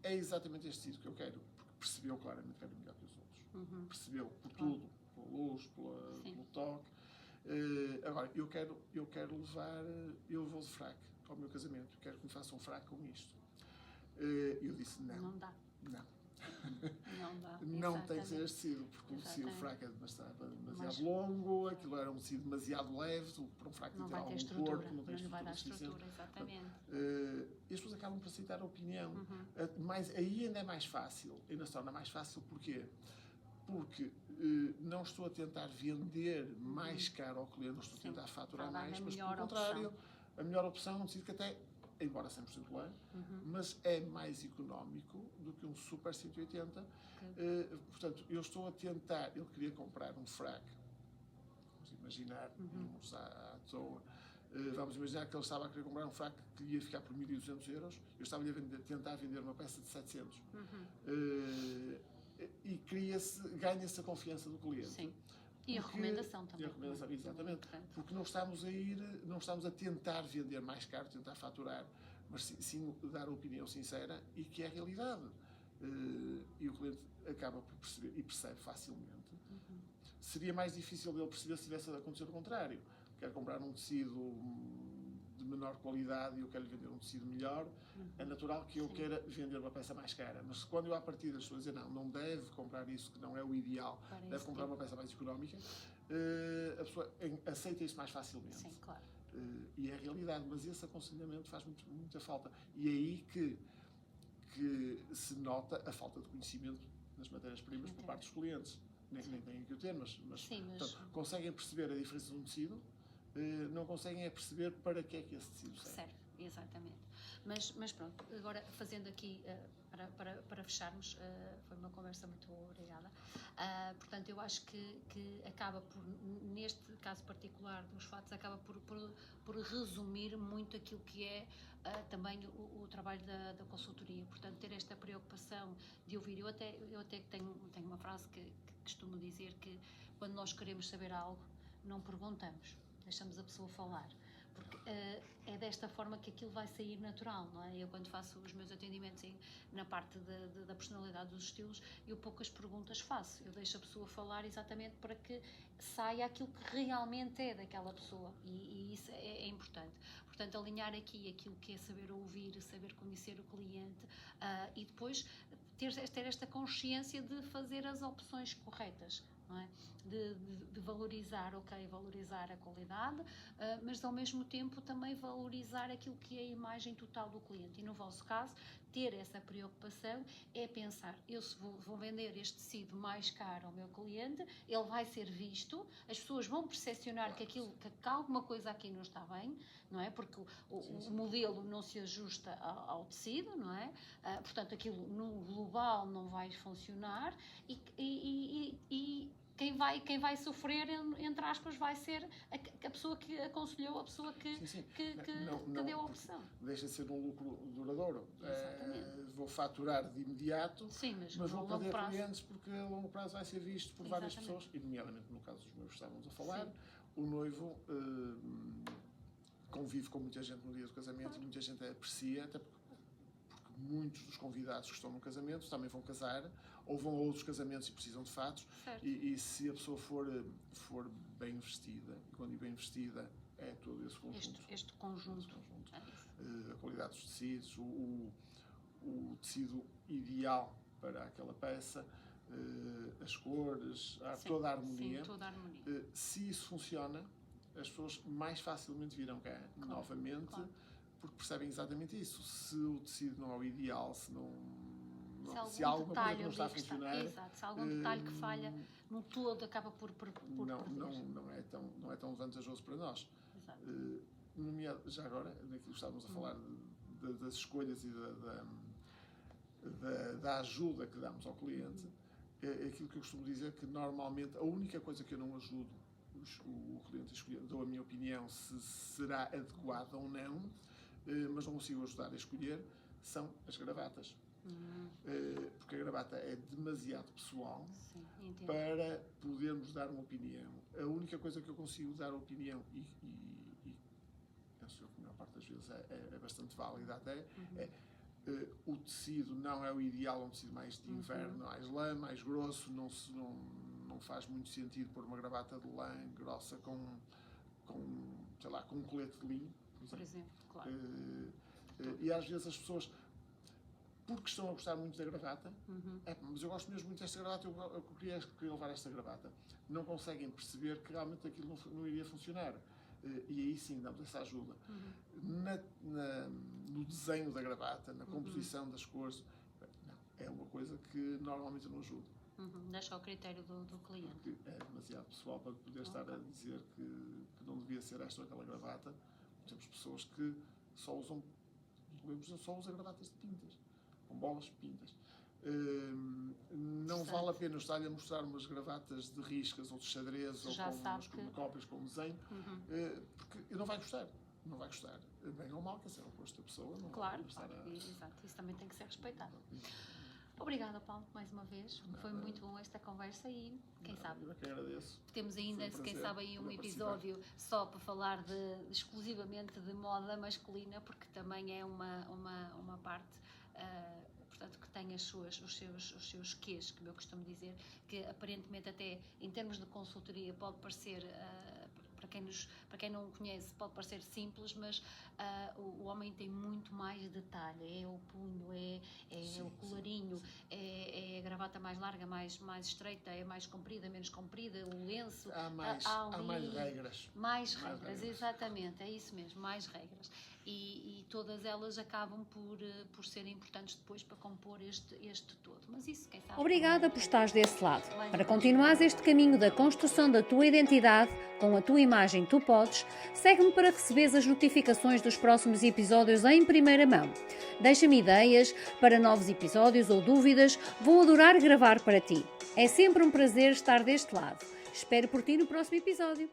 É exatamente este tecido que eu quero, porque percebeu claramente que era melhor que os outros. Percebeu por tudo, pela luz, pelo toque. Agora, eu vou de fraque ao meu casamento, quero que me façam um fraque com isto. Eu disse não. Não dá. Não dá. Não tem que ser este tecido, porque o fraque é demasiado longo, aquilo era um tecido demasiado leve, para um fraque não ter vai ter algum estrutura, corpo, não vai dar suficiente. estrutura, exatamente. E as pessoas acabam por aceitar a opinião. Mas aí ainda é mais fácil, ainda se torna mais fácil, porquê? Porque não estou a tentar vender mais caro ao cliente, não estou a tentar faturar mais, mas pelo contrário, a melhor opção é um tecido que até embora 100% lã, mas é mais económico do que um Super 180. Portanto, eu estou a tentar, ele queria comprar um frac, vamos imaginar, números à toa, vamos imaginar que ele estava a querer comprar um frac que ia ficar por 1.200 euros, eu estava-lhe a tentar vender uma peça de 700. E ganha-se a confiança do cliente. Sim. E a recomendação também. E a recomendação, exatamente. Porque não estamos a tentar vender mais caro, tentar faturar, mas sim dar a opinião sincera e que é a realidade. E o cliente acaba por perceber e percebe facilmente. Seria mais difícil dele perceber se tivesse acontecido o contrário. Quer comprar um tecido de menor qualidade e eu quero lhe vender um tecido melhor, é natural que eu queira vender uma peça mais cara. Mas quando eu à partida estou a dizer não deve comprar isso, que não é o ideal, deve comprar uma peça mais económica, a pessoa aceita isso mais facilmente. Sim, claro. E é a realidade, mas esse aconselhamento faz muita falta. E é aí que se nota a falta de conhecimento das matérias-primas por parte dos clientes. Nem têm que o ter, mas portanto, conseguem perceber a diferença de um tecido, não conseguem perceber para que é que esse tecido serve. Exatamente. Mas pronto, agora fazendo aqui, para fecharmos, foi uma conversa muito boa, obrigada. Portanto, eu acho que acaba por, neste caso particular dos fatos, acaba por resumir muito aquilo que é também o trabalho da consultoria. Portanto, ter esta preocupação de ouvir. Eu até tenho uma frase que costumo dizer que quando nós queremos saber algo, não perguntamos, deixamos a pessoa falar. Porque é desta forma que aquilo vai sair natural, não é? Eu quando faço os meus atendimentos na parte da personalidade dos estilos, eu poucas perguntas faço, eu deixo a pessoa falar exatamente para que saia aquilo que realmente é daquela pessoa e isso é importante. Portanto, alinhar aqui aquilo que é saber ouvir, saber conhecer o cliente e depois ter esta consciência de fazer as opções corretas. Não é? De valorizar a qualidade, mas ao mesmo tempo também valorizar aquilo que é a imagem total do cliente. E no vosso caso, ter essa preocupação é pensar, eu se vou vender este tecido mais caro ao meu cliente, ele vai ser visto, as pessoas vão percepcionar que alguma coisa aqui não está bem, não é? Porque o modelo não se ajusta ao tecido, não é? Portanto, aquilo no global não vai funcionar e quem vai sofrer, entre aspas, vai ser a pessoa que aconselhou, a pessoa que deu a opção. Deixa de ser um lucro duradouro. Vou faturar de imediato, mas vou perder clientes porque a longo prazo vai ser visto por várias pessoas, e nomeadamente no caso dos noivos estávamos a falar, o noivo convive com muita gente no dia do casamento e muita gente aprecia, até porque muitos dos convidados que estão no casamento também vão casar ou vão a outros casamentos e precisam de fatos e se a pessoa for bem vestida, e quando digo bem vestida é todo esse conjunto, este conjunto. A qualidade dos tecidos, o tecido ideal para aquela peça, as cores, toda a harmonia. Se isso funciona, as pessoas mais facilmente virão cá novamente, porque percebem exatamente isso. Se o tecido não é o ideal, se há alguma coisa que não está a funcionar, se há algum detalhe que falha no todo, acaba por não é tão vantajoso para nós. Já agora, naquilo que estávamos a falar das escolhas e da ajuda que damos ao cliente, é aquilo que eu costumo dizer, que normalmente a única coisa que eu não ajudo o cliente a escolher, dou a minha opinião se será adequada ou não, mas não consigo ajudar a escolher, são as gravatas. Porque a gravata é demasiado pessoal para podermos dar uma opinião. A única coisa que eu consigo dar opinião, e penso que a maior parte das vezes é bastante válida até, o tecido não é o ideal, é um tecido mais de inverno, mais lã, mais grosso, não faz muito sentido pôr uma gravata de lã grossa com um colete de linho, por exemplo, claro. E às vezes as pessoas, porque estão a gostar muito da gravata, mas eu gosto mesmo muito desta gravata, eu queria levar esta gravata, não conseguem perceber que realmente aquilo não iria funcionar. E aí sim damos essa ajuda. No desenho da gravata, na composição das cores, é uma coisa que normalmente eu não ajudo. Deixa ao critério do cliente. Porque é demasiado pessoal para poder estar a dizer que não devia ser esta ou aquela gravata. Temos pessoas que só usam eu só uso gravatas de pintas, com bolas pintas. Não vale a pena estar-lhe a mostrar umas gravatas de riscas ou de xadrez ou com umas cópias com desenho, porque não vai gostar. Não vai gostar. Bem ou mal, que é o gosto da pessoa. Não claro, vai claro. Exato. Isso também tem que ser respeitado. Obrigada, Paulo, mais uma vez. Foi muito bom esta conversa e quem sabe. Eu que agradeço. Temos ainda, quem sabe, aí um episódio só para falar exclusivamente de moda masculina, porque também é uma parte, portanto, que tem os seus quês, como eu costumo dizer, que aparentemente até em termos de consultoria pode parecer, para quem não conhece, pode parecer simples, mas o homem tem muito mais detalhe. É o punho, é o colarinho, é a gravata mais larga, mais estreita, é mais comprida, menos comprida, o lenço. Há mais regras. Mais regras, exatamente, é isso mesmo, mais regras. E todas elas acabam por serem importantes depois para compor este todo. Mas isso, quem sabe... Obrigada por estares desse lado. Para continuares este caminho da construção da tua identidade, com a tua imagem tu podes, segue-me para receberes as notificações dos próximos episódios em primeira mão. Deixa-me ideias para novos episódios ou dúvidas, vou adorar gravar para ti. É sempre um prazer estar deste lado. Espero por ti no próximo episódio.